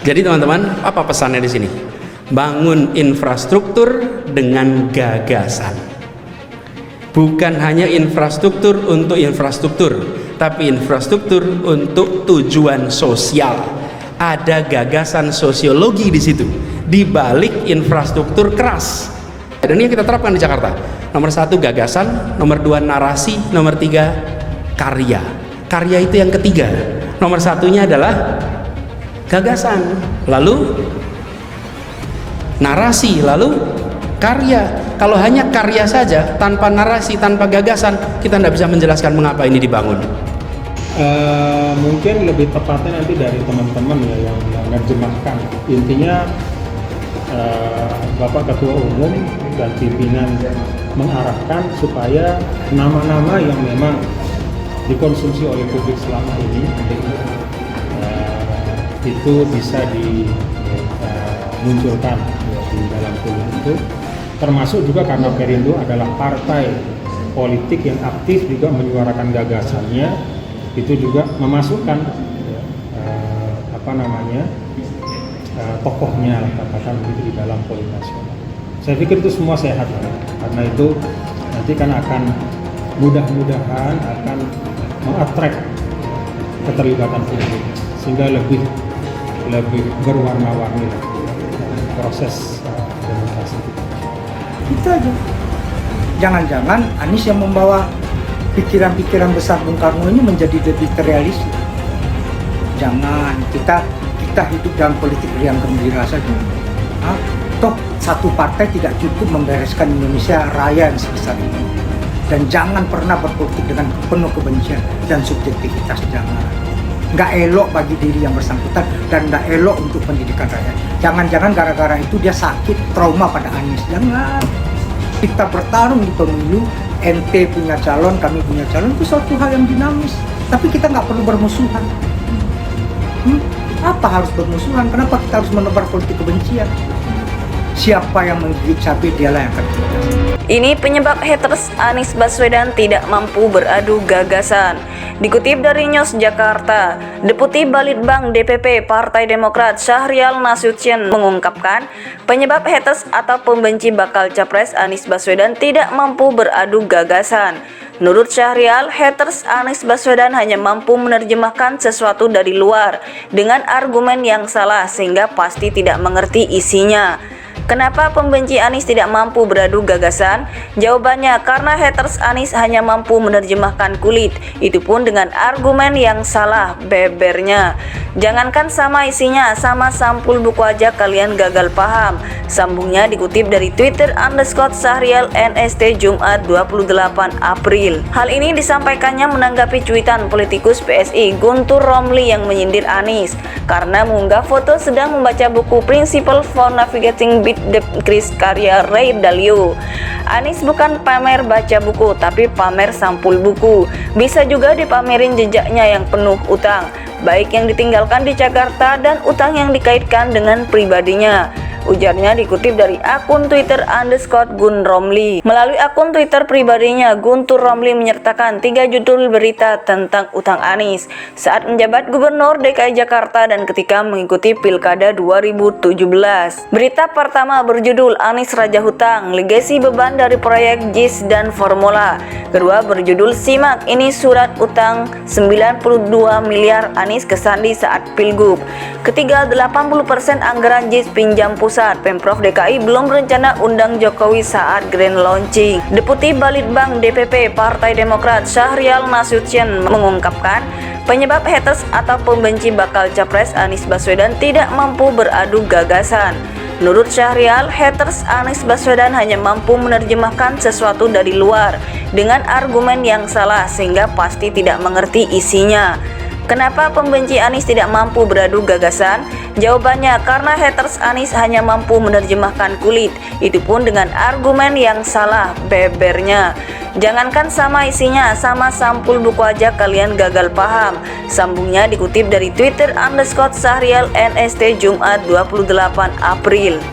Jadi teman-teman, apa pesannya di sini? Bangun infrastruktur dengan gagasan. Bukan hanya infrastruktur untuk infrastruktur, tapi infrastruktur untuk tujuan sosial. Ada gagasan sosiologi di situ, di balik infrastruktur keras. Dan ini yang kita terapkan di Jakarta. Nomor 1 gagasan, nomor 2 narasi, nomor 3 karya. Karya itu yang ketiga. Nomor 1-nya adalah gagasan, lalu narasi, lalu karya. Kalau hanya karya saja, tanpa narasi, tanpa gagasan, kita tidak bisa menjelaskan mengapa ini dibangun. Mungkin lebih tepatnya nanti dari teman-teman ya yang menerjemahkan. Intinya Bapak Ketua Umum dan pimpinan mengarahkan supaya nama-nama yang memang dikonsumsi oleh publik selama ini itu bisa dimunculkan di dalam kulit itu, termasuk juga karena Perindo adalah partai politik yang aktif juga menyuarakan gagasannya, itu juga memasukkan tokohnya katakan begitu di dalam politik nasional. Saya pikir itu semua sehat karena itu nanti kan akan mudah-mudahan akan mengattract keterlibatan publik sehingga lebih berwarna-warni proses demokrasi kita. Itu aja. Jangan-jangan Anies yang membawa pikiran-pikiran besar Bung Karno ini menjadi lebih terrealistis. Jangan kita hidup dalam politik yang gembira saja. Toh satu partai tidak cukup membereskan Indonesia Raya yang sebesar ini. Dan jangan pernah berpolitik dengan penuh kebencian dan subjektivitas. Jangan. Nggak elok bagi diri yang bersangkutan dan nggak elok untuk pendidikan rakyat. Jangan-jangan gara-gara itu dia sakit, trauma pada Anies. Jangan. Kita bertarung di pemilu, ente punya calon, kami punya calon, itu suatu hal yang dinamis. Tapi kita nggak perlu bermusuhan. Apa harus bermusuhan? Kenapa kita harus menebar politik kebencian? Siapa yang menggigit cabai, dialah yang akan binasa. Ini penyebab haters Anies Baswedan tidak mampu beradu gagasan. Dikutip dari News Jakarta, Deputi Balitbang DPP Partai Demokrat Syahrial Nasution mengungkapkan penyebab haters atau pembenci bakal capres Anies Baswedan tidak mampu beradu gagasan. Menurut Syahrial, haters Anies Baswedan hanya mampu menerjemahkan sesuatu dari luar dengan argumen yang salah sehingga pasti tidak mengerti isinya. Kenapa pembenci Anies tidak mampu beradu gagasan? Jawabannya karena haters Anies hanya mampu menerjemahkan kulit, itu pun dengan argumen yang salah, bebernya. Jangankan sama isinya, sama sampul buku aja kalian gagal paham. Sambungnya dikutip dari Twitter _Syahrial NST Jumat 28 April. Hal ini disampaikannya menanggapi cuitan politikus PSI Guntur Romli yang menyindir Anies karena mengunggah foto sedang membaca buku Principle for Navigating Big Debt Chris karya Ray Dalio. Anies bukan pamer baca buku, tapi pamer sampul buku. Bisa juga dipamerin jejaknya yang penuh utang, baik yang ditinggalkan di Jakarta dan utang yang dikaitkan dengan pribadinya. Ujarnya dikutip dari akun Twitter _Gun Romli. Melalui akun Twitter pribadinya, Guntur Romli menyertakan 3 judul berita tentang utang Anies saat menjabat Gubernur DKI Jakarta dan ketika mengikuti Pilkada 2017. Berita pertama berjudul Anies Raja Hutang, Legasi Beban dari Proyek JIS dan Formula. Kedua berjudul Simak Ini Surat Utang 92 miliar Anies ke Sandi saat Pilgub. Ketiga, 80% anggaran JIS pinjam pusat. Pemprov DKI belum berencana undang Jokowi saat grand launching. Deputi Balitbang DPP Partai Demokrat Syahrial Nasution mengungkapkan penyebab haters atau pembenci bakal capres Anies Baswedan tidak mampu beradu gagasan. Menurut Syahrial, haters Anies Baswedan hanya mampu menerjemahkan sesuatu dari luar dengan argumen yang salah sehingga pasti tidak mengerti isinya. Kenapa pembenci Anies tidak mampu beradu gagasan? Jawabannya karena haters Anies hanya mampu menerjemahkan kulit, itu pun dengan argumen yang salah, bebernya. Jangankan sama isinya, sama sampul buku aja kalian gagal paham. Sambungnya dikutip dari Twitter _Syahrial NST Jumat 28 April.